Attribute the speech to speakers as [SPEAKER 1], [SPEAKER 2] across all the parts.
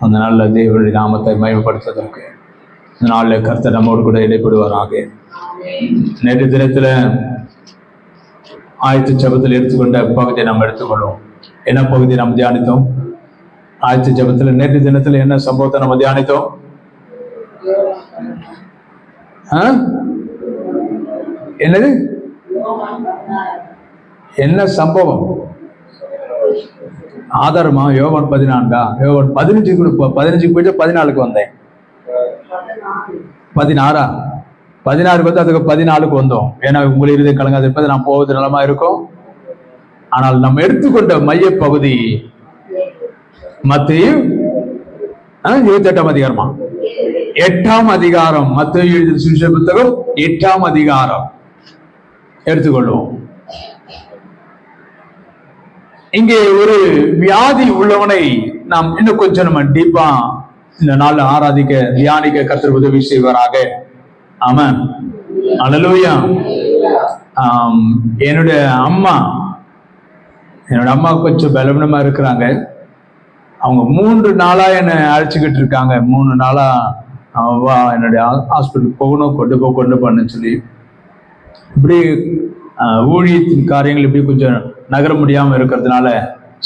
[SPEAKER 1] அந்த நாளில் தேவனுடைய நாமத்தை மகிமைப்படுத்துவதற்கு இந்த நாளில் கர்த்தர் நம்மோடு கூட இடைப்படுவாராக. நேற்று தினத்துல ஆயத்த ஜெபத்தில் எடுத்துக்கொண்ட பகுதியை நாம் எடுத்துக்கொள்வோம். என்ன பகுதியை நாம் தியானித்தோம்? ஆயத்த ஜெபத்துல நேற்று தினத்துல என்ன சம்பவத்தை நம்ம தியானித்தோம்? என்னது, என்ன சம்பவம்? ஆதாரமா? யோவான் 14. யோவான் 15 போயிட்டு 14 வந்தேன். 16 வந்து அதுக்கு 14 வந்தோம். ஏன்னா உங்களை இறுதி கலங்காது இருப்பது நாம் போவது நலமா இருக்கும். ஆனால் நம்ம எடுத்துக்கொண்ட மைய பகுதி மத்தேயு 28ஆம் அதிகாரமா, 8ஆம் அதிகாரம். மத்தேயு எழுதின சுவிசேஷ புத்தகம் 8ஆம் அதிகாரம் எடுத்துக்கொள்வோம். இங்கே ஒரு வியாதி உள்ளவனை நாம் இன்னும் கொஞ்சம் நம்ம டீப்பா இந்த நாள் ஆராதிக்க தியானிக்க கர்த்தர் உதவி செய்வாராக. ஆமென். அல்லேலூயா. என்னுடைய அம்மா கொஞ்சம் பலவீனமா இருக்கிறாங்க. அவங்க 3 நாளா என்னை அழைச்சிக்கிட்டு இருக்காங்க. 3 நாளா என்னுடைய ஹாஸ்பிட்டல் போகணும், கொண்டு போன்னு சொல்லி இப்படி ஊழியத்தின் காரியங்கள் இப்படி கொஞ்சம் நகர முடியாம இருக்கிறதுனால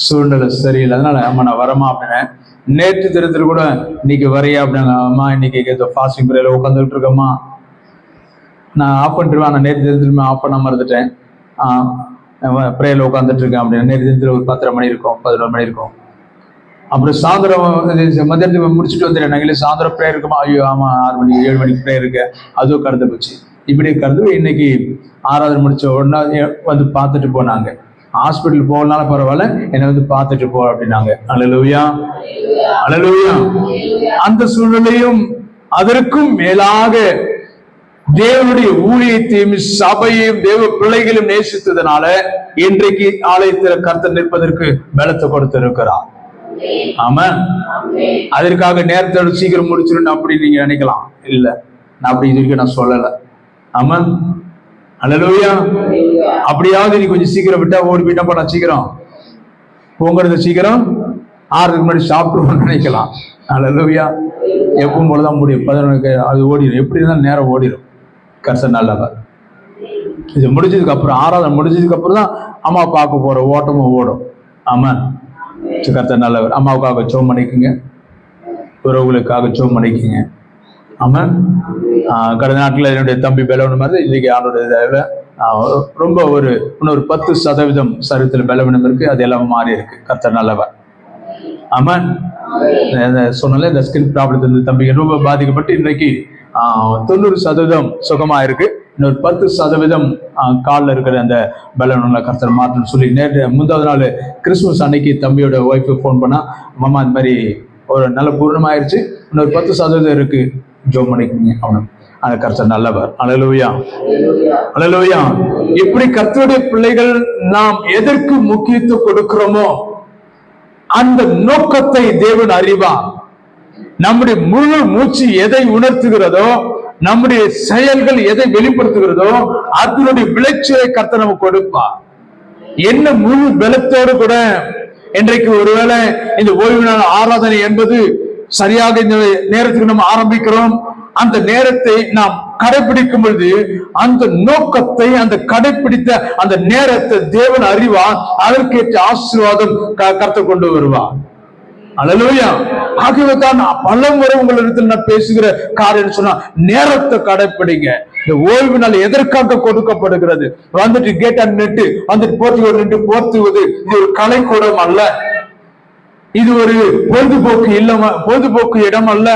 [SPEAKER 1] சூழ்நிலை சரியில்லை. அதனால அம்மா நான் வரமா அப்படின்னேன். நேற்று தினத்துல கூட இன்னைக்கு வரையா அப்படிங்க. அம்மா இன்னைக்கு ஃபாஸ்டிங் பிரேயர்ல உட்காந்துட்டு இருக்கம்மா, நான் ஆஃப் பண்ணிட்டுருவேன். நான் நேற்று தினத்துல ஆஃப் பண்ண மறந்துட்டேன், பிரேயர்ல உட்காந்துட்டு இருக்கேன் அப்படின்னு. நேற்று தினத்துல ஒரு 10:30 மணி இருக்கும், 11 மணி இருக்கும். அப்புறம் சாயந்தரம் மத்தியானத்துக்கு முடிச்சுட்டு வந்துடுறேன். நாங்களே சாயந்தரம் பிரேயர் இருக்குமா? ஐயோ ஆமா, 6 மணி 7 மணிக்கு பிரேயர் இருக்கு. அதுவும் கருத்து போச்சு. இப்படி கருத்து இன்னைக்கு ஆராதனை முடிச்ச உடனே வந்து பார்த்துட்டு போனாங்க. ஹாஸ்பிட்டல் போகலனால பரவாயில்ல, என்னை வந்து பார்த்துட்டு போ அப்படின்னாங்க. அல்லேலூயா, அல்லேலூயா. அந்த சூழ்நிலையும் அதற்கும் மேலாக தேவனுடைய ஊழியத்தையும் சபையையும் தேவ பிள்ளைகளும் நேசித்ததுனால இன்றைக்கு ஆலயத்தில் கர்த்தர் நிற்பதற்கு பலத்தை கொடுத்திருக்கிறார். ஆமென். அதற்காக நேரத்தோட சீக்கிரம் முடிச்சிடணும் அப்படி நீங்க நினைக்கலாம். இல்ல, நான் அப்படி இதுக்கு நான் சொல்லல. ஆமென். அல்லேலூயா. அப்படியாவது நீ கொஞ்சம் சீக்கிரம் விட்டா ஓடி போயிட்டா போடா, சீக்கிரம் போங்கிறத சீக்கிரம் 6க்கு முன்னாடி சாப்பிடுவோம்னு நினைக்கலாம். அல்லேலூயா. எப்பவும் போலதான் முடியும். 11 அது ஓடிடும். எப்படி இருந்தாலும் நேரம் ஓடிடும். கர்த்தர் நல்லவர். இது முடிஞ்சதுக்கு அப்புறம், ஆராதனை முடிஞ்சதுக்கு அப்புறம் தான் அம்மா பார்க்க போற ஓட்டமும் ஓடும். ஆமென். கர்த்தர் நல்லவர். அம்மாவுக்காக ஜெபம் பண்ணிக்குங்க, உறவுகளுக்காக ஜெபம் பண்ணிக்குங்க. ஆமென். கடந்த நாட்டில் என்னுடைய தம்பி பலவீனம் மாதிரி இன்னைக்கு அவனுடைய ரொம்ப இன்னொரு 10% சரீரத்தில் பலவீனம் இருக்கு. அது எல்லாம் மாறி இருக்கு. கர்த்தர் நல்லவர். ஆமென். சொன்னால இந்த ஸ்கின் ப்ராப்ளம் தம்பிக்கு ரொம்ப பாதிக்கப்பட்டு இன்றைக்கு 90% சுகமா இருக்கு. இன்னொரு 10% காலில் இருக்கிற அந்த பலவீனங்களை கர்த்தர் மாற்றணும்னு சொல்லி முந்தாவது நாள் கிறிஸ்துமஸ் அன்னைக்கு தம்பியோட ஒய்ஃபு ஃபோன் பண்ணா, மாமா இந்த மாதிரி ஒரு நல்ல பூர்ணமாயிருச்சு, இன்னொரு 10% இருக்கு, ஜெபம் பண்ணிக்கோங்க. அவனும் அந்த கர்த்தர் நல்லவர். அல்லேலூயா, அல்லேலூயா. இப்படி கர்த்தருடைய பிள்ளைகள் நாம் எதற்கு முக்கியத்துவம் கொடுக்கிறோமோ அந்த நோக்கத்தை தேவன் அறிவார். நம்முடைய முழு மூச்சு எதை உணர்த்துகிறதோ, நம்முடைய செயல்கள் எதை வெளிப்படுத்துகிறதோ அதனுடைய விளைச்சலை கர்த்தர் நமக்கு கொடுப்பார். என்ன முழு பலத்தோடு கூட இன்றைக்கு ஒருவேளை இந்த ஓய்வு நாள் ஆராதனை என்பது சரியாக இந்த நேரத்துக்கு நம்ம ஆரம்பிக்கிறோம். அந்த நேரத்தை நாம் கடைபிடிக்கும் பொழுது அந்த நோக்கத்தை, அந்த கடைபிடித்த அந்த நேரத்தை தேவன் அறிவார். அதற்கேற்ற ஆசீர்வாதம் கர்த்தர் கொண்டு வருவார். அல்லேலூயா. ஆகவே தான் பல முறை உங்களிடத்தில் நான் பேசுகிற காரியம் சொன்னா, நேரத்தை கடைபிடிங்க. இந்த ஓய்வு நாள் எதற்காக கொடுக்கப்படுகிறது? வந்துட்டு கேட்டா நெட்டு வந்துட்டு போர்த்துவது இது ஒரு கலைக்கூடம் அல்ல. இது ஒரு பொழுதுபோக்கு இடம் அல்ல.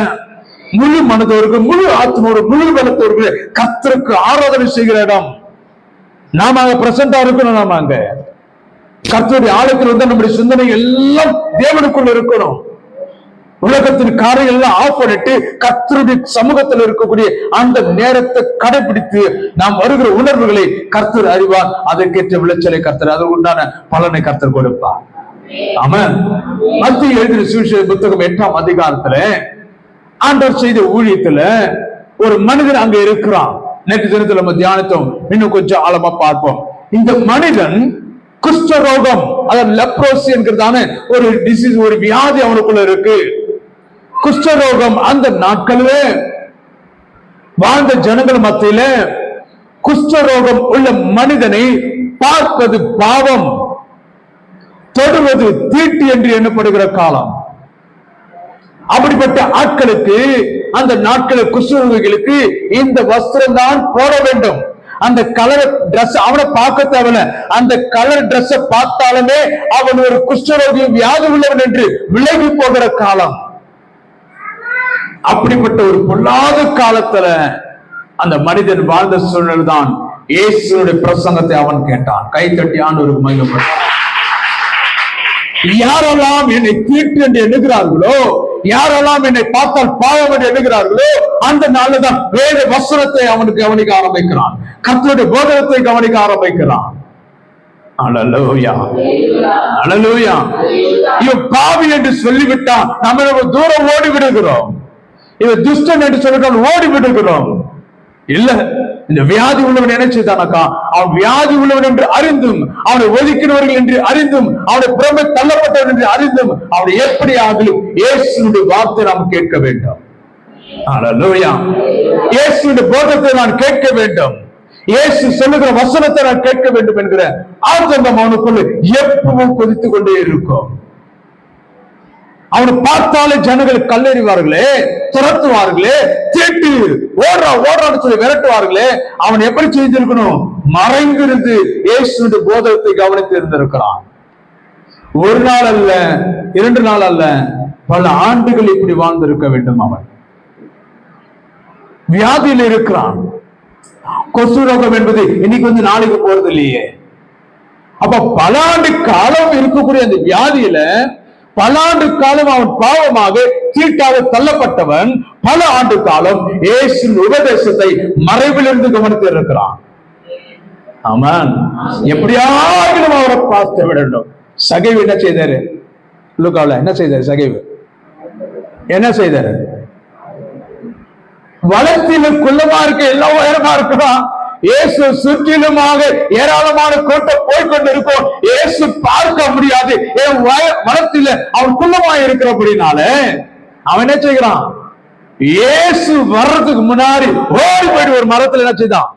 [SPEAKER 1] முழு மனதோருக்கு, முழு ஆத்மோடு, முழு பலத்தோருக்கு கர்த்தருக்கு ஆராதனை செய்கிற இடம். நாம அங்க பிரசண்டா இருக்கணும். நாம அங்க கர்த்தருடைய ஆலயத்தில் வந்து நம்முடைய சிந்தனை எல்லாம் தேவனுக்குள்ள இருக்கணும். உலகத்தின் காரியங்கள் எல்லாம் ஆஃப் பண்ணிட்டு கர்த்தருடைய சமூகத்தில் இருக்கக்கூடிய அந்த நேரத்தை கடைபிடித்து நாம் வருகிற உணர்வுகளை கர்த்தர் அறிவார். அதற்கேற்ற விளைச்சலை கர்த்தர், அதற்கு உண்டான பலனை கர்த்தர் கொடுப்பார். ஆமென். மத்தேயு எழுதின சுவிசேஷ புத்தகம் 8ஆம் அதிகாரத்துல ஆண்டவர் செய்த ஊழியத்துல ஒரு மனிதன் அங்க இருக்கிறான். நேற்று தினத்துல நம்ம தியானித்தோம். இன்னும் கொஞ்சம் ஆழமா பார்ப்போம். இந்த மனிதன் குஷ்டரோகம், அதாவது லெப்ரோசி என்கிறதான ஒரு டிசீஸ், ஒரு வியாதி அவனுக்குள்ள இருக்கு. குஷ்டரோகம் அந்த நாட்களிலே வாழ்ந்த ஜனங்கள் மத்தியில குஷ்டரோகம் உள்ள மனிதனை பார்ப்பது பாவம், தொடுவது தீட்டு என்று எண்ணப்படுகிற காலம். அப்படிப்பட்ட ஆட்களுக்கு, அந்த நாட்களில் குஷ்டரோகிகளுக்கு இந்த வஸ்திரம் தான் போட வேண்டும். அந்த கலர் டிரெஸ் அவனை பார்க்க தேவையில்ல, அந்த கலர் டிரெஸ் பார்த்தாலுமே அவன் ஒரு குஷ்டரோகி, வியாதி உள்ளவன் என்று விலகி போகிற காலம். அப்படிப்பட்ட ஒரு பொல்லாத காலத்துல அந்த மனிதன் வாழ்ந்த சூழ்நிலை தான் இயேசுடைய பிரசங்கத்தை அவன் கேட்டான். கைத்தட்டி ஆண்டவருக்கு மகிமைப்பட்டான். யாரெல்லாம் என்னை தீட்டு என்று எண்ணுகிறார்களோ, யாரெல்லாம் என்னை பார்த்தால் பாவம் என்று எண்ணுகிறார்களோ, அந்த நாளில் தான் வேத வசனத்தை அவனுக்கு கவனிக்க ஆரம்பிக்கிறான், கர்த்தருடைய போதகத்தை கவனிக்க ஆரம்பிக்கிறான். அல்லேலூயா, அல்லேலூயா. இவன் பாவி என்று சொல்லிவிட்டான், நம்ம தூரம் ஓடி விடுகிறோம். இவன் துஷ்டன் என்று சொல்லிட்டால் ஓடி விடுகிறோம். இல்ல, இந்த வியாதி உள்ளவன் என்ன செய்தானக்கா, அவன் வியாதி உள்ளவன் என்று அறிந்தும், அவனை ஒதுக்கினவர்கள் என்று அறிந்தும், அவனை புறமே தள்ளப்பட்டவன் என்று அறிந்தும், அவனை எப்படி ஆகலும் இயேசுடைய வார்த்தை நாம் கேட்க வேண்டும். அல்லேலூயா. இயேசுடைய போதத்தை நான் கேட்க வேண்டும், இயேசு சொல்லுகிற வசனத்தை நான் கேட்க வேண்டும் என்கிற ஆனந்தம் அவனுக்குள்ள எப்பவும் கொதித்துக் கொண்டே இருக்கும். அவனை பார்த்தாலே ஜனங்கள் கல்லெறிவார்களே, துரத்துவார்களே, தீட்டு ஓடுறான்னு சொல்லி விரட்டுவார்களே. அவன் எப்படி செய்திருக்கணும்? மறைந்திருந்து இயேசுடைய போதகத்தை கவனித்து இருந்திருக்கிறான். ஒரு நாள் அல்ல, 2 நாள் அல்ல, பல ஆண்டுகள் இப்படி வாழ்ந்திருக்க வேண்டும். அவன் வியாதியில் இருக்கிறான். கொசு ரோகம் என்பது இன்னைக்கு நாளைக்கு போறது இல்லையே. அப்ப பல ஆண்டு காலம் இருக்கக்கூடிய அந்த வியாதியில பல ஆண்டு காலம் அவன் பாவமாக தீட்டாக தள்ளப்பட்டவன் பல ஆண்டு காலம் இயேசுவின் உபதேசத்தை மறைவிலிருந்து கவனித்து இருக்கிறான். ஆமான். எப்படியாவது அவரை பார்த்து விடணும். சகைவு என்ன செய்தாரு? லூக்காவுல என்ன செய்தாரு? சகைவு என்ன செய்தாரு? வளர்த்தில குள்ளமா இருக்க, எல்லா உயரமா இருக்கிறான். இயேசு சுற்றிலுமாக ஏராளமான கூட்டம் போய்கொண்டிருக்கும். இயேசு பார்க்க முடியாது. மரத்தில் அவன் குள்ளமா இருக்கிறபடினால அவன் என்ன செய்கிறான்? இயேசு வர்றதுக்கு முன்னாடி ஓடி போயிட்டு ஒரு மரத்துல என்ன செய்தான்?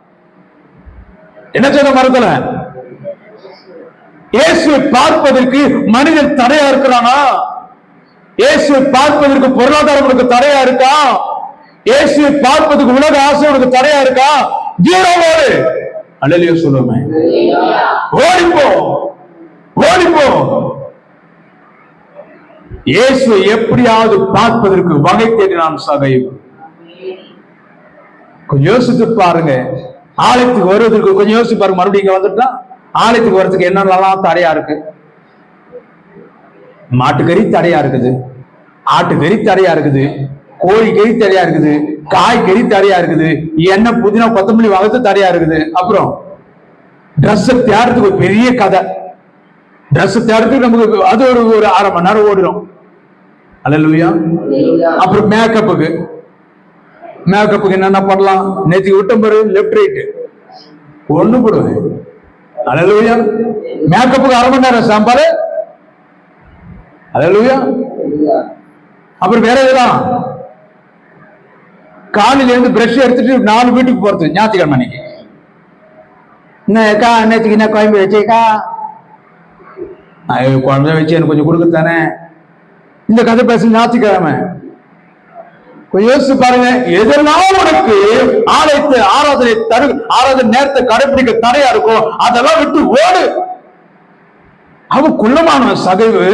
[SPEAKER 1] என்ன செய்த? மரத்துல இயேசுவை பார்ப்பதற்கு மனிதன் தடையா இருக்கிறானா? இயேசுவை பார்ப்பதற்கு பொருளாதாரம் தடையா இருக்கா? இயேசுவை பார்ப்பதற்கு உலக ஆசை தடையா இருக்கா? ஜீரோவோடு அல்லேலூயா சொல்லுமே. ஓடிப்போ, ஓடிப்போ. இயேசுவை எப்படியாவது பார்ப்பதற்கு வகை தேடினான் சகைவு. கொஞ்சம் யோசித்து பாருங்க. ஆலயத்துக்கு வருவதற்கு கொஞ்சம் யோசிச்சு பாருங்க. மறுபடியும் இங்க வந்துட்டா ஆலயத்துக்கு வர்றதுக்கு என்னென்னலாம் தடையா இருக்கு? மாட்டுக்கறி தடையா இருக்குது, ஆட்டுக்கறி தடையா இருக்குது, கோழி கறி தடையா இருக்குது, காய்கறி தடையா இருக்குது, எண்ணெய் புதினா கொத்தமல்லி வாங்கறது தடையா இருக்குது. அப்புறம் ட்ரெஸ் தேடுறதுக்கு ஒரு பெரிய கதை. ட்ரெஸ் தேடுறதுக்கு நமக்கு அது ஒரு 1/2 மணி நேரம் ஓடிடும். அல்லேலூயா. அப்புறம் மேக்கப்புக்கு என்னென்ன பண்ணலாம்? நேற்றுக்கு விட்ட பாரு, லெப்ட் ரைட் ஒண்ணு போடுவேன். அல்லேலூயா. மேக்கப்புக்கு 1/2 மணி நேரம் சாம்பார். அல்லேலூயா. அப்புறம் வேற எதெல்லாம்? காலையில இருந்து பிரஷ் எடுத்துட்டு 4 வீட்டுக்கு போறது ஞாயிற்றுக்கிழமை அன்னைக்கு. என்னக்கா நேற்றுக்கு என்ன குழம்பு வச்சேக்கா? குழம்பு வச்சு எனக்கு கொஞ்சம் கொடுக்கத்தானே. இந்த கதை பேச ஞாயிற்றுக்கிழமை. கொஞ்சம் யோசிச்சு பாருங்க. எதெல்லாம் உனக்கு ஆலயத்தை ஆராதனை நேரத்தை கடைபிடிக்க தடையா இருக்கும், அதெல்லாம் விட்டு ஓடு. அவன் குள்ளமான சகைவு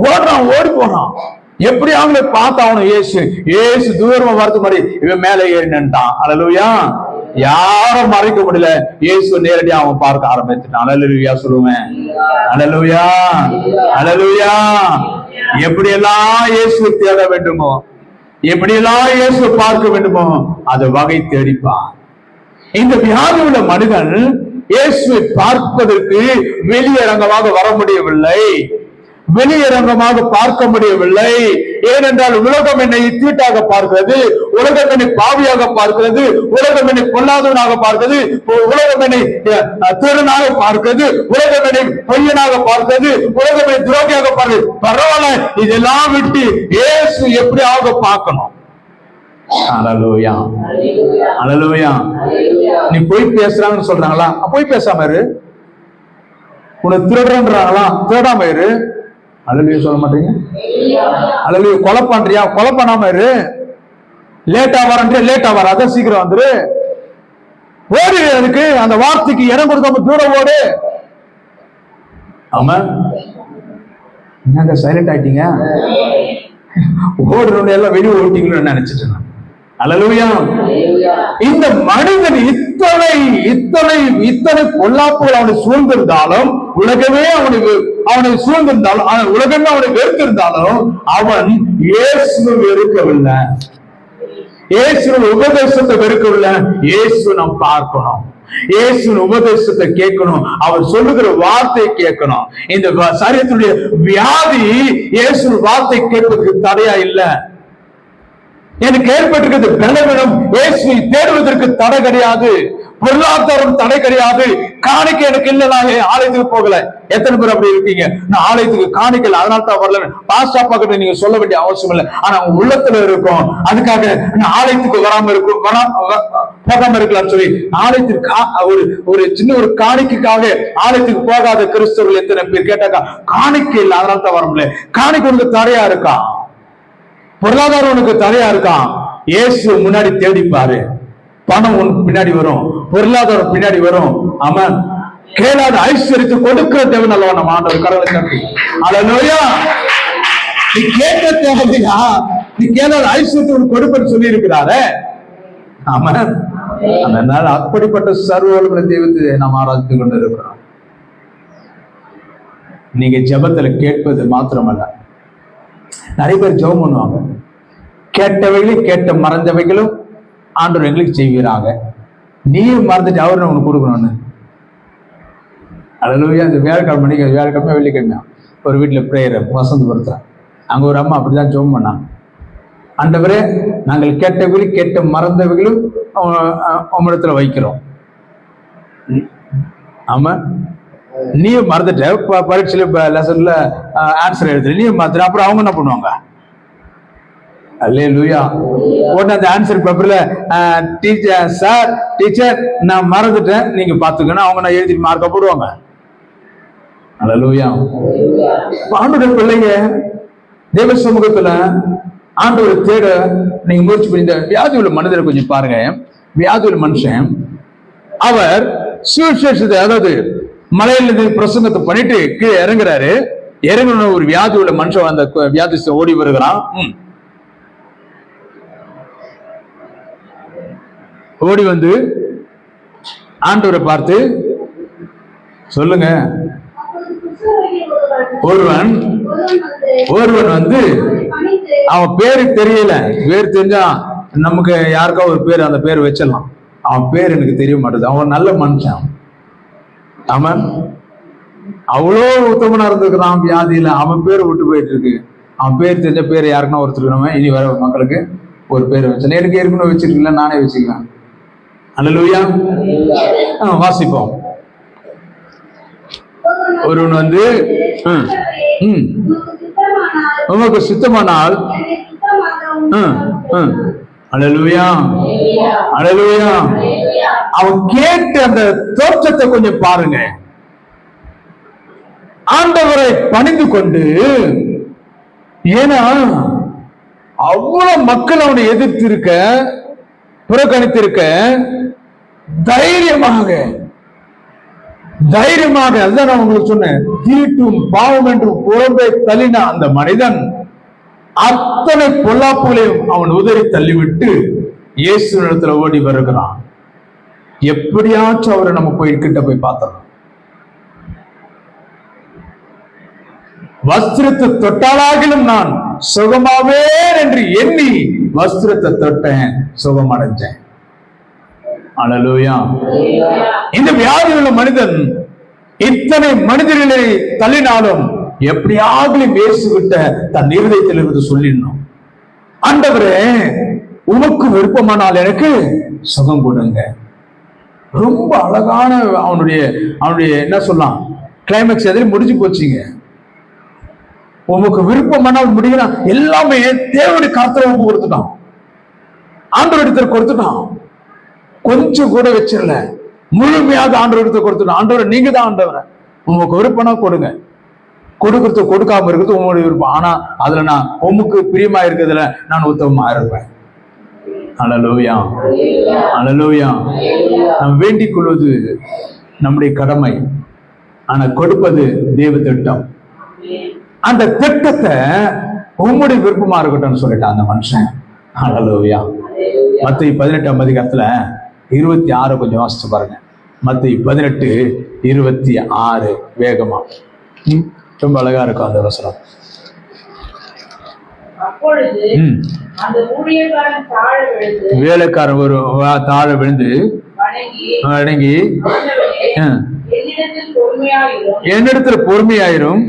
[SPEAKER 1] ஓடுறான், ஓடி போறான். எப்படி அவங்களை பார்த்த அவனு ஏசு தூரமா வரது மாதிரி இவன் மேல ஏறி நின்றான். அல்லேலூயா. யாரும் மறைக்க முடியல. இயேசு நேரடியா அவன் பார்க்க ஆரம்பிச்சுட்டான். அல்லேலூயா சொல்லுவேன். அல்லேலூயா, அல்லேலூயா. எப்படியெல்லாம் இயேசு தேட வேண்டுமோ, எப்படியெல்லாம் இயேசு பார்க்க வேண்டுமோ அதை வகை தேடிப்பான். இந்த வியாதி உள்ள மனிதன் இயேசுவை பார்ப்பதற்கு வெளியரங்கமாக வர முடியவில்லை. வெளியரங்கமாக பார்க்க முடியவில்லை. ஏனென்றால் உலகம் என்னை தீட்டாக பார்க்கிறது, உலகம் என்னை பாவியாக பார்க்கிறது, உலகம் என்னை பொல்லாதவனாக பார்க்கிறது, உலகம் என்னை திருடனாக பார்க்கிறது, உலகம் என்னை பொய்யனாக பார்க்கிறது, உலகம் என்னை துரோகியாக பார்க்கிறது. பரவாயில்ல, இதெல்லாம் விட்டு இயேசு எப்படியாக பார்க்கணும். அல்லேலூயா, அல்லேலூயா. நீ போய் பேசுறாங்கன்னு சொல்றாங்களா, போய் பேசாம இரு. உனக்கு திருடுறாங்களா, திருடாம இரு. அல்லேலூயா சொல்ல மாட்டீங்க? அல்லேலூயா. கொலை பண்றியா, கொலை பண்ணாம இரு. லேட்டா வரன்றியா, லேட்டா வராத, சீக்கிரம் வந்துரு. ஓடு, அதுக்கு அந்த வார்த்தைக்கு இடம் கொடுக்காம தூரம் ஓடு. ஆமா, நீங்க சைலண்ட் ஆயிட்டீங்க. ஓடுறவங்க எல்லாம் வெளியே ஓட்டிங்களு நினைச்சிட்டு. அல்லேலூயா. இந்த மனிதன் இத்தனை பொல்லாப்புகள் அவனை சூழ்ந்திருந்தாலும், உலகமே அவனை சூழ்ந்திருந்தாலும், உலகமே அவனை வெறுத்திருந்தாலும், அவன் இயேசுவை வெறுக்கவில்லை, இயேசுவின் உபதேசத்தை வெறுக்கவில்லை. இயேசு நாம் பார்க்கணும், இயேசுவின் உபதேசத்தை கேட்கணும், அவர் சொல்லுகிற வார்த்தை கேட்கணும். இந்த சரீரத்துடைய வியாதி இயேசுவின் வார்த்தை கேட்பதற்கு தடையா இல்லை. எனக்கு ஏற்பட்டிருக்கிறது பலவீனம், இயேசுவை தேடுவதற்கு தடை கிடையாது, பொருளாதாரம் தடை கிடையாது. காணிக்கை எனக்கு இல்ல, நான் ஆலயத்துக்கு போகல. எத்தனை பேர் அப்படி இருக்கீங்க? நான் ஆலயத்துக்கு காணிக்கல, அதனால தான் வரல. பாஸ்டாப்பா கிட்ட நீங்க சொல்ல வேண்டிய அவசியம் இல்லை, ஆனா உங்க உள்ளத்துல இருக்கும். அதுக்காக நான் ஆலயத்துக்கு போகாம இருக்கலாம் சொல்லி ஆலயத்திற்கு ஒரு சின்ன ஒரு காணிக்கைக்காக ஆலயத்துக்கு போகாத கிறிஸ்தவர்கள் எத்தனை பேர் கேட்டாக்கா, காணிக்கை இல்லை அதனால தான் வர முடியல. காணிக்கை உனக்கு தடையா இருக்கா, பொருளாதாரம் உனக்கு தடையா இருக்கான். இயேசு முன்னாடி தேடிப்பாரு, பணம் உனக்கு பின்னாடி வரும், பொருளாதாரம் பின்னாடி வரும். அவன் கேளாத ஐஸ்வர்யத்தை கொடுக்கிற தேவன் அல்லவா நம்ம ஆண்டவர். கடவுளை தட்டி அல்லேலூயா. நீ கேட்க தேவையா, நீ கேளாத ஐஸ்வர்யத்தை உனக்கு கொடுப்பன்னு சொல்லி இருக்கிறாரே. அவன் அதனால அப்படிப்பட்ட சர்வ தெய்வத்தை நாம் ஆராய்ந்து கொண்டு இருக்கிறோம். நீங்க ஜெபத்துல கேட்பது மாத்திரமல்ல, நிறைய பேர் ஜெபம் பண்ணுவாங்க, கேட்டவைகளும் கேட்ட மறந்தவைகளும் ஆண்டவர் எங்களுக்கு செய்வீராக. நீயும் மறந்துட்டு அவரு உனக்கு கொடுக்கணும்னு. அல்லேலூயா. இந்த வியாழக்கிழமை வெள்ளிக்கிழமை ஒரு வீட்டுல பிரேயர் வசந்தபுரத்துல, அங்க ஒரு அம்மா அப்படிதான் ஜெபம் பண்ணாங்க. ஆண்டவரே, நாங்கள் கேட்டவைகளும் கேட்ட மறந்தவைகளும் உம்மிடத்துல வைக்கிறோம். ஆமா, நீயும் மறந்துட்ட, பரீட்சையில லெசன்ல ஆன்சர் எழுதுற, நீயும் மறந்துட்ட, அப்புறம் அவங்க என்ன பண்ணுவாங்க? அல்லேலூயா. உடனே அந்த ஆன்சர் பேப்பர்ல டீச்சர், சார் டீச்சர் நான் மறந்துட்டேன், நீங்க பாத்துக்கணும், அவங்க நான் எழுதி மார்க்க போடுவாங்க. அல்லேலூயா. ஆண்டவருடைய பிள்ளைங்க தேவ சமூகத்துல ஆண்டவரை தேட நீங்க முயற்சி பண்ணி, இந்த வியாதி உள்ள மனிதரை கொஞ்சம் பாருங்க. வியாதி உள்ள மனுஷன் அவர் சுவிசேஷத்தை, அதாவது மலையில பிரசங்கத்தை பண்ணிட்டு கீழே இறங்குறாரு. இறங்கணும், ஒரு வியாதி உள்ள மனுஷன் அந்த வியாதி ஓடி வருகிறான். ஓடி வந்து ஆண்டவரை பார்த்து சொல்லுங்க. ஒருவன் வந்து அவன் பேரு தெரியல, பேர் தெரிஞ்சா நமக்கு யாருக்கா ஒரு பேர், அந்த பேர் வச்சிடலாம். அவன் பேர் எனக்கு தெரிய மாட்டேது. அவன் நல்ல மனுஷன், அவன் அவ்வளோ உத்தமனா இருந்திருக்கிறான். வியாதியில அவன் பேர் விட்டு போயிட்டு இருக்கு. அவன் பேர் தெரிஞ்ச பேர் யாருக்குன்னா ஒருத்தர் இனி வர மக்களுக்கு ஒரு பேர் வச்சேன். எனக்கு ஏற்கனவே வச்சிருக்கீங்களா, நானே வச்சுக்கலாம். அல்லேலூயா. வாசிப்போம். ஒருவன் வந்து உமக்கு சுத்தமானால், அல்லேலூயா, அல்லேலூயா. அவன் கேட்டு அந்த தோற்றத்தை கொஞ்சம் பாருங்க. ஆண்டவரை பணிந்து கொண்டு, ஏன்னா அவ்வளவு மக்கள் அவனை எதிர்த்து இருக்க, புறக்கணித்திருக்க, தைரியமாக அதுதான் நான் உங்களுக்கு சொன்னேன், தீட்டும் பாவம் என்று புறம்பே தள்ளின அந்த மனிதன் அத்தனை பொல்லாப்புகளையும் அவன் உதறி தள்ளிவிட்டு இயேசு இடத்துல ஓடி வருகிறான். எப்படியாச்சும் அவரை நம்ம கிட்ட போய் பார்த்தோம். வஸ்திரத்தை தொட்டாலாகிலும் நான் சுகமாவேன் என்று எண்ணி வஸ்திரத்தை தொட்டேன், சுகமடைஞ்சேன். அல்லேலூயா. இந்த வியாதி உள்ள மனிதன் இத்தனை மனிதர்களை தள்ளினாலும் எப்படியாவது இயேசுகிட்ட தன் இருதயத்தில் இருந்து சொல்லிடணும், ஆண்டவரே உமக்கு விருப்பமானால் எனக்கு சுகம் கொடுங்க. ரொம்ப அழகான அவனுடைய என்ன சொல்லலாம், கிளைமேக்ஸ் எதிரி முடிஞ்சு போச்சுங்க. உமக்கு விருப்பமானால் முடியலாம், எல்லாமே தேவனுடைய கருத்துல ஒப்பு கொடுத்துட்டான், ஆண்டவர் இடத்துல கொடுத்துட்டான். கொஞ்சம் கூட வச்சிடல, முழுமையாக ஆண்டவர் இடத்துல கொடுத்துட்டான். ஆண்டவர் நீங்க தான் ஆண்டவரை, உமக்கு விருப்பம்னா கொடுங்க. கொடுக்கறது கொடுக்காம இருக்கிறது உங்களுடைய விருப்பம். ஆனா அதுல நான் உமக்கு பிரியமா இருக்கிறதுல நான் உத்தமமா இருப்பேன். அல்லேலூயா, அல்லேலூயா. நாம் வேண்டிக் கொள்வது நம்முடைய கடமை, ஆனா கொடுப்பது தேவ திட்டம். அந்த திட்டத்தை உம்முடைய விருப்பமா இருக்கட்டும் சொல்லிட்டான் அந்த மனுஷன். அல்லேலூயா. மத்தேயு 18ஆம் அதிகாரத்துல 26 கொஞ்சம் வாசிச்சு பாருங்க. மத்தேயு 18:26 வேகமா. ரொம்ப அழகா இருக்கும் அந்த வசனம். வேலைக்காரன் ஒரு தாழ விழுந்து வணங்கி, என்னிடத்துல பொறுமையாயிரும்,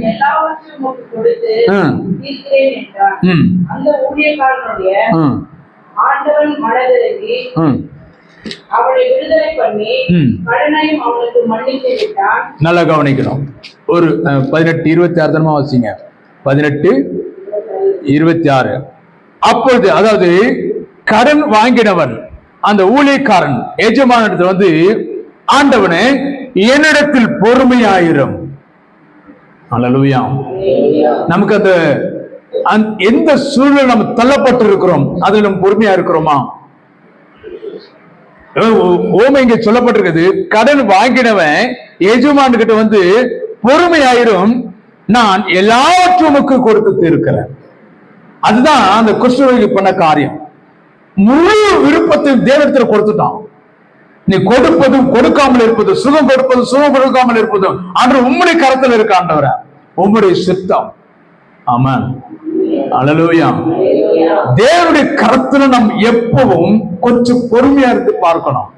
[SPEAKER 1] நல்லா கவனிக்கணும். ஒரு 18:26 தனமா வச்சிங்க. 18:26. அப்பொழுது அதாவது கடன் வாங்கினவன் அந்த ஊழியக்காரன் எஜமானிடத்தில் வந்து, ஆண்டவனே என்னிடத்தில் பொறுமையாயிரும். அல்லேலூயா. நமக்கு அந்த எந்த சூழ்நிலை நம்ம தள்ளப்பட்டு இருக்கிறோம் அதில் நம்ம பொறுமையா இருக்கிறோமா? ஓமை இங்க சொல்லப்பட்டிருக்கிறது, கடன் வாங்கினவன் எஜமான் கிட்ட வந்து பொறுமையாயிரும், நான் எல்லாவற்றுமுக்கு கொடுத்து இருக்கிறேன். அதுதான் அந்த குஷ்டரோகி பண்ண காரியம். முழு விருப்பத்தையும் தேவனிடத்தில் கொடுத்துட்டான். நீ கொடுப்பதும் கொடுக்காமல் இருப்பதும், சுகம் கொடுப்பதும் சுகம் கொடுக்காமல் இருப்பதும் அன்று உம்முடைய கரத்தில் இருக்க ஆண்டவர, உம்முடைய சித்தம். ஆமென். அல்லேலூயா. தேவனுடைய கரத்துல நாம் எப்பவும் கொஞ்சம் பொறுமையா இருந்து பார்க்கணும்.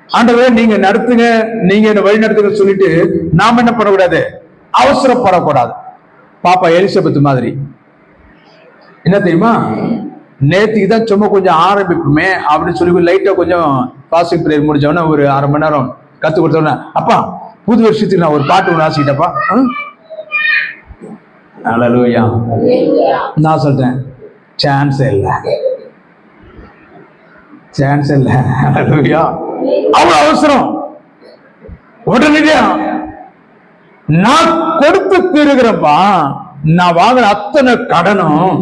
[SPEAKER 1] ஆண்டவரே நீங்க நடத்துங்க, நீங்க என்ன வழி நடத்துங்க சொல்லிட்டு நாம என்ன பண்ணக்கூடாது, அவசரப்படக்கூடாது. பாப்பா எலிசபெத் மாதிரி என்ன தெரியுமா, நேற்றுக்கு தான் சும்மா கொஞ்சம் ஆரம்பிப்புமே அப்படின்னு சொல்லி லைட்டா கொஞ்சம் பாசிங் பிரேயர் முடிஞ்சவொடனே ஒரு 1/2 மணி நேரம் கத்து கொடுத்தோன்னே, அப்பா புது வருஷத்துக்கு நான் ஒரு பாட்டு ஒன்று ஆசிக்கிட்டப்பா. அல்லேலூயா. நான் சொல்றேன், சான்ஸ் இல்லை, சான்ஸ் இல்லை. அல்லேலூயா. அவ்வளவு அவசரம். உடனடியா நான் கொடுத்து தீருகிறப்பா, நான் வாங்குற அத்தனை கடனும்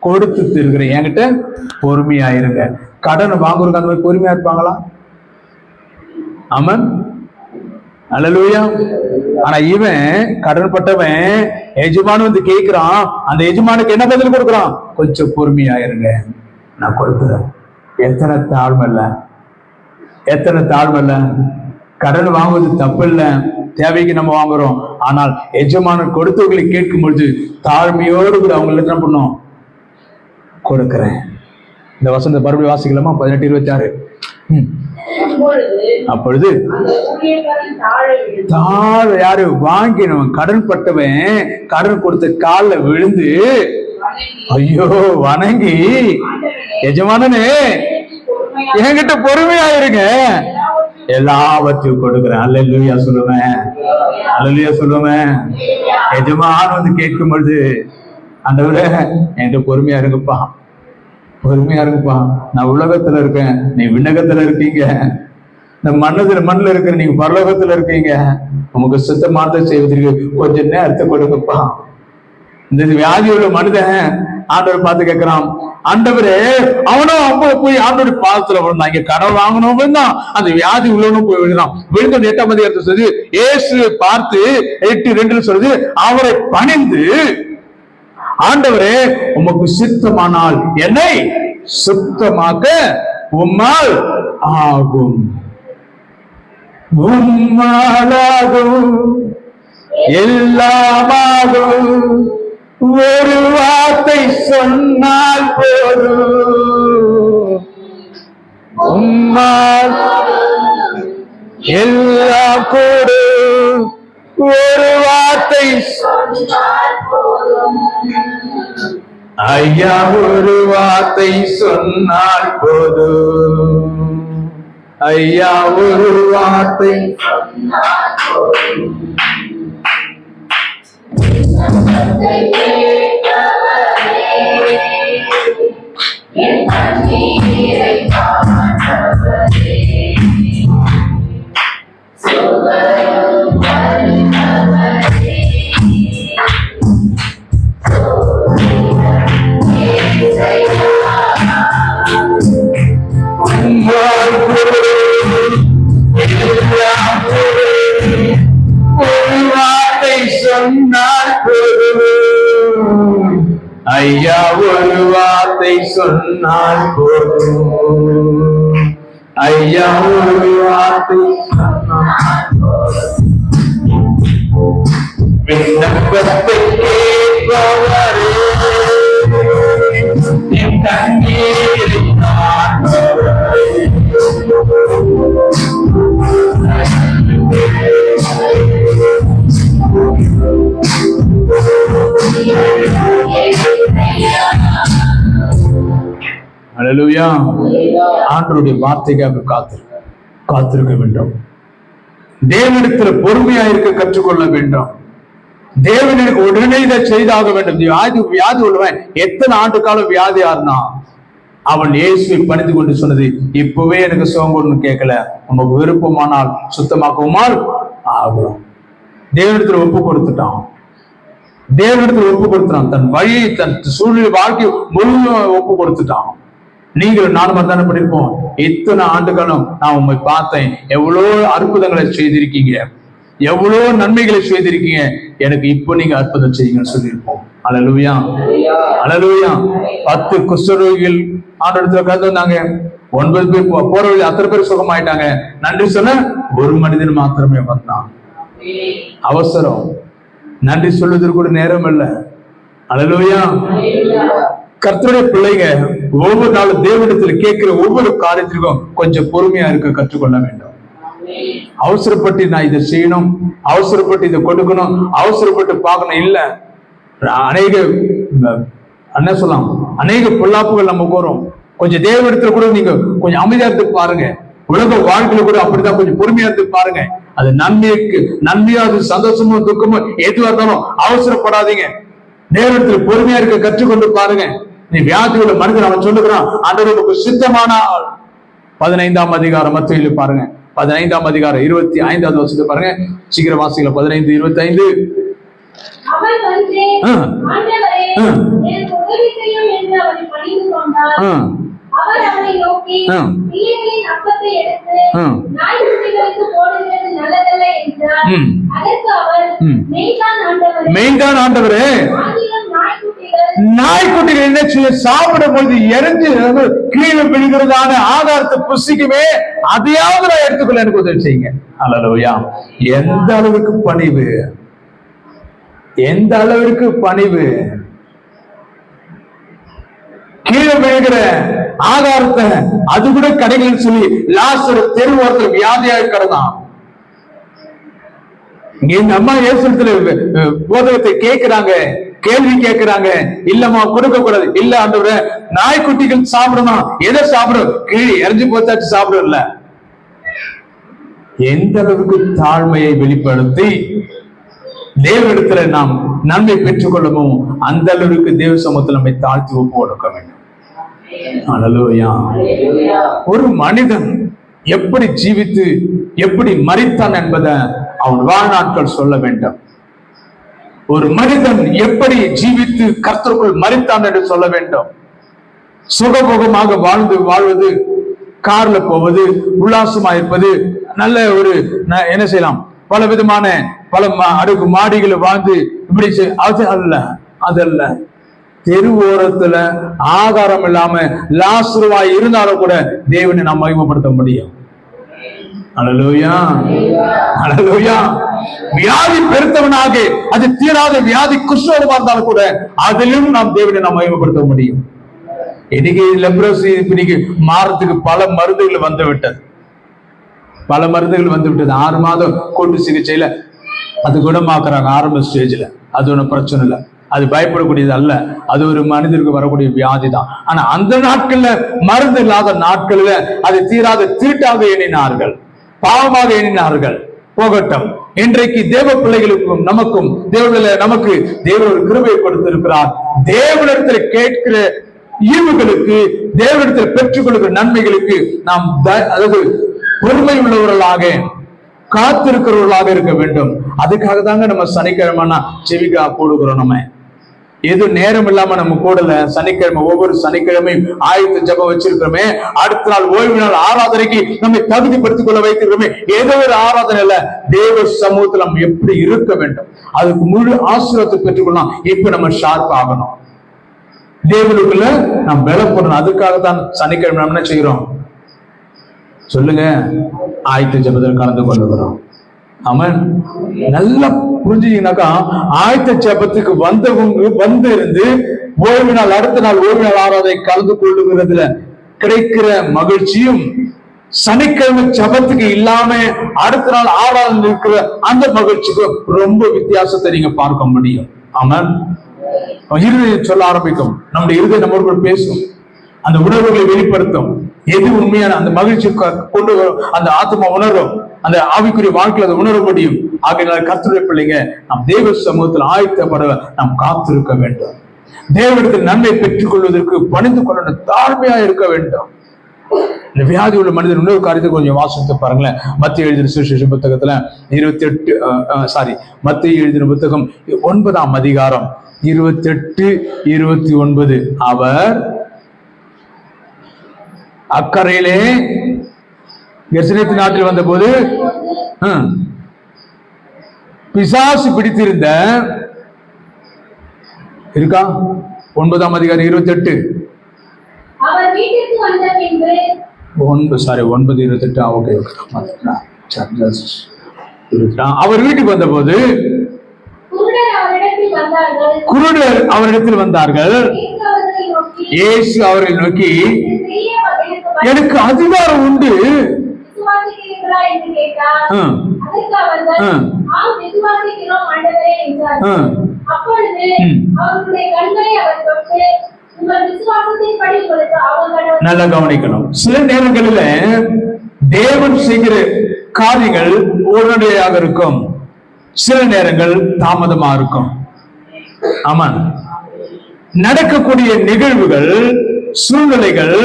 [SPEAKER 1] கொடுத்து தீருகிறேன், என்கிட்ட பொறுமையாயிருங்க. கடன் வாங்குறதுக்கு அந்த மாதிரி பொறுமையா இருப்பாங்களா? ஆமென். அல்லேலூயா. ஆனா இவன் கடன் பட்டவன் எஜமானு வந்து கேட்கிறான், அந்த எஜமானுக்கு என்ன பதில் கொடுக்குறான், கொஞ்சம் பொறுமையாயிருங்க நான் கொடுக்குறேன். எத்தனை தாழ்மை இல்ல, எத்தனை தாழ்மை இல்ல. கடன் வாங்குவது தப்பு இல்ல, தேவைக்கு நம்ம வாங்குறோம். ஆனால் எஜமான கொடுத்தவர்களை கேட்கும் பொழுது தாழ்மையோடு கூட அவங்களுக்கு என்ன பண்ணும், கொடுக்கிறேன். இந்த வசந்த மறுபடியும் வாசிக்கலாமா? 18:26. அப்பொழுது தாழ யாரு வாங்கினவன், கடன் பட்டவன் கடன் கொடுத்த காலில் விழுந்து ஐயோ வணங்கி, எஜமானனே என்கிட்ட பொறுமையாயிருங்க, எல்லாவற்றையும் கொடுக்கிறேன். அல்லேலூயா சொல்லுவேன், அல்லேலூயா சொல்லுவேன். எஜமான வந்து கேட்கும் பொழுது, ஆண்டவரே என்கிட்ட பொறுமையா இருங்கப்பா, பொறுமையா இருங்கப்பா, நான் உலகத்துல இருக்கேன், நீ விண்ணகத்துல இருக்கீங்க, இந்த மண்ணுல இருக்கிற நீங்க பரலோகத்துல இருக்கீங்க, உமக்கு சுத்தமானதை செய்வதற்கு கொஞ்சம் நேரத்தை கொடுங்கப்பா. இந்த வியாதி உள்ள மனிதன் ஆண்டவர் பார்த்து கேட்கிறான், ஆண்டவரே அவனும் அப்போ போய் ஆண்டவர் பாதத்துல விழுந்தான். இங்க கடன் வாங்கணும் தான் அந்த வியாதி உள்ளவனும் போய் விழுந்தான். விழுந்த 8ஆம் அதிகாரத்தை சொல்லுது, இயேசு பார்த்து 8:2 சொல்லுது, அவரை பணிந்து, ஆண்டவரே உமக்கு சித்தமானால் என்னை சுத்தமாக்க உம்மால் ஆகும், உம்மாலாகும், எல்லாமாகும், ஒரு வார்த்தை சொன்னால் போதும், உம்மால் எல்லாம் கூடும், ஒரு வார்த்தை ஐயா ஒரு வார்த்தை சொன்னால் போதும். ஐயா ஒரு வார்த்தை சொன்னால் போதும். ஐயா ஒரு வார்த்தை சொன்னால் போதும். ஐயா ஒரு வார்த்தை விண்ணப்பத்தை கேட்பவரே, என் கண்ணீரை அல்லேலூயா. ஆண்டவருடைய வார்த்தைக்காக காத்திருக்க வேண்டும். தேவனிடத்தில் பொறுமையா இருக்க கற்றுக்கொள்ள வேண்டும். தேவனுக்கு உடனே இதை செய்தாக வேண்டும். வியாதி உள்ளவன் எத்தனை ஆண்டு காலம் வியாதியா இருந்தான், அவன் இயேசுவை பணிந்து கொண்டு சொன்னது, இப்பவே எனக்கு சுகம் கொண்டு கேட்கல, உனக்கு விருப்பமானால் சுத்தமாக்குமாறு ஆகும். தேவனிடத்தில் ஒப்பு கொடுத்துட்டான். தேவனிடத்தில் ஒப்பு கொடுத்துட்டான். தன் வழியை, தன் சூழ்நிலை, வாழ்க்கை முழுவதும் ஒப்பு கொடுத்துட்டான். நீங்கள் நானும் தானே படிப்போம். இத்தனை ஆண்டுகளும் நான் உண்மை பார்த்தேன், எவ்வளவு அற்புதங்களை செய்திருக்கீங்க, எவ்வளவு நன்மைகளை செய்திருக்கீங்க, எனக்கு இப்போ நீங்க அற்புதம் செய்யுங்கன்னு சொல்லியிருப்போம். அல்லேலூயா, அல்லேலூயா. 10 குஷ்டரோகிகள் ஆண்டவரத்துல கலந்து வந்தாங்க. 9 பேர் போற வழி அத்தனை பேர் சுகமாயிட்டாங்க. நன்றி சொல்ல ஒரு மனிதன் மாத்திரமே வந்தான். அவசரம், நன்றி சொல்வதற்கு கூட நேரம் இல்லை. அல்லேலூயா. கர்த்தருடைய பிள்ளைங்க ஒவ்வொரு நாளும் தேவனிடத்தில் கேட்கிற ஒவ்வொரு காரியத்திற்கும் கொஞ்சம் பொறுமையா இருக்க கற்றுக்கொள்ள வேண்டும். அவசரப்பட்டு நான் இதை செய்யணும், அவசரப்பட்டு இதை கொடுக்கணும், அவசரப்பட்டு பார்க்கணும் இல்ல. அநேக என்ன சொல்லலாம், அநேக பொல்லாப்புகள் நமக்கு வரும். கொஞ்சம் தேவனிடத்துல கூட நீங்க கொஞ்சம் அமைதியா இருந்து பாருங்க. உலக வாழ்க்கையில கூட அப்படிதான் கொஞ்சம் பொறுமையா இருந்து பாருங்க. அது நன்மையா, அது சந்தோஷமோ துக்கமோ எதுவா இருந்தாலும் அவசரப்படாதீங்க. தேவனிடத்துல பொறுமையா இருக்க கற்றுக்கொண்டு பாருங்க. நீ வியாதி உள்ள மனிதன் அவன் சொல்லுகிறான், ஆண்டவருக்கு சித்தமான 15ஆம் அதிகாரம் மத்தேயுல பாருங்க, 15ஆம் அதிகாரம் 25வது வசனத்தை பாருங்க. சீக்கிரம் வாசிக்கல. 15:25.
[SPEAKER 2] அவர் அவனை நோக்கி, பிள்ளைகளின் அப்பத்தை எடுத்து நாய்க்குட்டிகளுக்கு போடுகிறது நல்லதல்ல என்றார். அதற்கு அவர்,
[SPEAKER 1] மெய்தான் ஆண்டவரே, நாய்க்குட்டிகள் என்ன செய்ய, சாப்பிடும் பொழுது எரிஞ்சு கீழே விழுகிறதான ஆகாரத்தை புசிக்குமே, அதையாவது நான் எடுத்துக்கொள்ள எனக்கு உதவி செய்யுங்க. அல்லேலூயா. எந்த அளவுக்கு பணிவு, எந்த அளவிற்கு பணிவு. கீழே விழுகிற ஆகாரத்தை அது கூட கடைகள் சொல்லி லாசரு தெருவோரத்தில் வியாதியாக கிடந்தான். இந்த அம்மா இயேசுவிடத்துல போதகத்தை கேட்கிறாங்க, கேள்வி கேட்கிறாங்க. இல்லம்மா கொடுக்க கூடாது. இல்ல ஆண்டவரே, நாய்க்குட்டிகள் சாப்பிடணும். எதை சாப்பிடும்? கீழே எரிஞ்சு போச்சாச்சு சாப்பிடும். இல்ல, எந்த அளவுக்கு தாழ்மையை வெளிப்படுத்தி தேவனிடத்துல நாம் நன்மை பெற்றுக் கொள்ளவும் அந்த அளவுக்கு தேவ சமூகத்தில் நம்மை தாழ்த்தி ஒப்பு கொடுக்க வேண்டும். அல்லேலூயா. ஒரு மனிதன் எப்படி ஜீவித்து எப்படி மரித்தான் என்பதை அவன் வாழ்நாட்கள் சொல்ல வேண்டும். ஒரு மனிதன் எப்படி ஜீவித்து கர்த்தருக்குள் மரித்தான் என்று சொல்ல வேண்டும். சுகபோகமாக வாழ்வது, கார்ல போவது, உல்லாசமா இருப்பது, நல்ல ஒரு என்ன செய்யலாம், பல விதமான பல அடுக்கு மாடிகளை வாழ்ந்து இப்படி அதல்ல. தெரு ஓரத்துல ஆகாரம் இல்லாம லாசருவாய் இருந்தாலும் கூட தேவனை நாம் மகிமைப்படுத்த முடியும். அல்லேலூயா, அல்லேலூயா. வியாதி பெருத்தவனாக அது தீராத வியாதி குஷ்டரோகமா இருந்தாலும் கூட அதிலும் நாம் தேவனை நாம் மகிமைப்படுத்த முடியும். இன்னைக்கு லெப்ரோசி இன்னைக்கு மாறத்துக்கு பல மருந்துகள் வந்து விட்டது. 6 மாதம் கூட்டு சிகிச்சையில அது குணமாக்குறாங்க ஆரம்ப ஸ்டேஜ்ல. அது ஒன்றும் பிரச்சனை இல்லை, அது பயப்படக்கூடியது அல்ல, அது ஒரு மனிதருக்கு வரக்கூடிய வியாதி தான். ஆனா அந்த நாட்கள்ல மருந்து இல்லாத நாட்கள்ல அது தீராத தீட்டாக எண்ணினார்கள், பாவமாக எண்ணினார்கள். போகட்டும். இன்றைக்கு தேவ பிள்ளைகளுக்கும் நமக்கும் நமக்கு தேவன் ஒரு கிருபையை கொடுத்திருக்கிறார். தேவனிடத்தில் கேட்கிற ஈவுகளுக்கு, தேவனிடத்தில் பெற்றுக் கொடுக்கிற நன்மைகளுக்கு நாம் அதாவது பொறுமை உள்ளவர்களாக காத்திருக்கிறவர்களாக இருக்க வேண்டும். அதுக்காக தாங்க நம்ம சனிக்கிழமை செவிக்கா போடுகிறோம். நம்ம எது நேரம் இல்லாம நம்ம கூடல. சனிக்கிழமை ஒவ்வொரு சனிக்கிழமையும் ஆயத்த ஜெபம் வச்சிருக்கிறோமே, அடுத்த நாள் ஓய்வு நாள் ஆராதனைக்கு நம்மை தகுதிப்படுத்திக் கொள்ள வைத்திருக்கிறோமே. ஏதோ ஒரு ஆராதனை இல்ல, தேவ சமூகத்தில் நம்ம எப்படி இருக்க வேண்டும், அதுக்கு முழு ஆசீர்வாதத்தை பெற்றுக்கொள்ளலாம். இப்ப நம்ம ஷார்ப் ஆகணும், தேவனுக்குள்ள நாம் பலப்படணும். அதுக்காகத்தான் சனிக்கிழமை நம்ம என்ன செய்யறோம் சொல்லுங்க, ஆயத்த ஜெபத்தில் கலந்து கொள்ளுகிறோம். ஆமென். நல்லா புரிஞ்சுக்கீங்கன்னாக்கா, ஆயத்த ஜெபத்துக்கு வந்து இருந்து ஓய்வு நாள் அடுத்த நாள் ஓய்வு நாள் ஆராதனை கலந்து கொள்ளுகிறதுல கிடைக்கிற மகிழ்ச்சியும், சனிக்கிழமை ஜெபத்துக்கு இல்லாம அடுத்த நாள் ஆராதனை இருக்கிற அந்த மகிழ்ச்சிக்கு ரொம்ப வித்தியாசத்தை நீங்க பார்க்க முடியும். ஆமென். இருதயம் சொல்ல ஆரம்பிக்கும், நம்முடைய இருதயம் நம்மோடு பேசும், அந்த உணர்வுகளை வெளிப்படுத்தும். எது உண்மையான அந்த மகிழ்ச்சி கொண்டு வரும், அந்த ஆத்மா உணரும், அந்த ஆவிக்குரிய வாழ்க்கையில் அதை உணர முடியும். ஆகையினால கர்த்தருடைய பிள்ளைங்க, நாம் தேவ சமூகத்தில் ஆயத்தப்பட நாம் காத்திருக்க வேண்டும். தேவனிடத்தில் நன்மை பெற்றுக் கொள்வதற்கு பணிந்து கொள்ள தாழ்மையா இருக்க வேண்டும். இந்த வியாதி உள்ள மனிதன் இன்னொரு காரியத்தை கொஞ்சம் வாசித்து பாருங்களேன். மத்திய எழுதின சுவிசேஷ புத்தகத்துல 28 மத்திய எழுதின புத்தகம் 9ஆம் அதிகாரம் 28, 29. அவர் அக்கறையிலே கெர்சனேத்து நாட்டில் வந்த போது பிசாசு பிடித்திருந்த இருக்கா 9ஆம் அதிகாரம் 28.
[SPEAKER 2] அவர் வீட்டுக்கு வந்த பின்பு
[SPEAKER 1] 9:28. ஓகே. அவர் வீட்டுக்கு வந்த போது குருடர் அவரிடத்தில் வந்தார்கள். இயேசு அவர்களை நோக்கி, எனக்கு அதிகாரம் உண்டு, நல்லா கவனிக்கணும். சில நேரங்களில் தேவன் செய்கிற காரியங்கள் உடனடியாக இருக்கும், சில நேரங்கள் தாமதமா இருக்கும். ஆமா, நடக்கக்கூடிய நிகழ்வுகள், சூழ்நிலைகள்,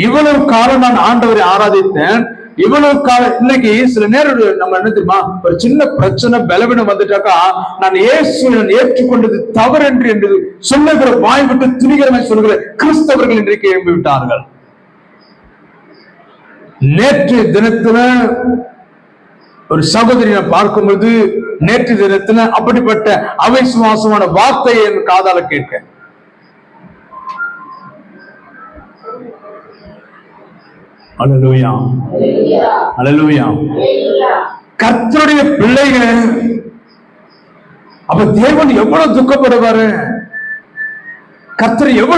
[SPEAKER 1] இவ்வளவு காலம் நான் ஆண்டவரை ஆராதித்தேன், இவ்வளவு காலம், இன்னைக்கு சில நேரம் நம்ம என்ன தெரியுமா, ஒரு சின்ன பிரச்சனை பலவீனம் வந்துட்டாக்கா, நான் இயேசுவை ஏற்றுக்கொண்டது தவறு என்று சொல்லுகிற வாய் விட்டு துணிகரமாய் சொல்லுகிற கிறிஸ்தவர்கள் இன்றைக்கு எழும்பி விட்டார்கள். நேற்று தினத்துல ஒரு சகோதரியை பார்க்கும்போது, நேற்று தினத்துல அப்படிப்பட்ட அவிசுவாசமான வார்த்தையை என் காதால கேட்க, அல்லேலூயா அல்லேலூயா. கர்த்தருடைய பிள்ளைகள், அப்ப தேவன் எவ்வளவு துக்கப்படுவாரு, கர்த்தர் எவ்வளவு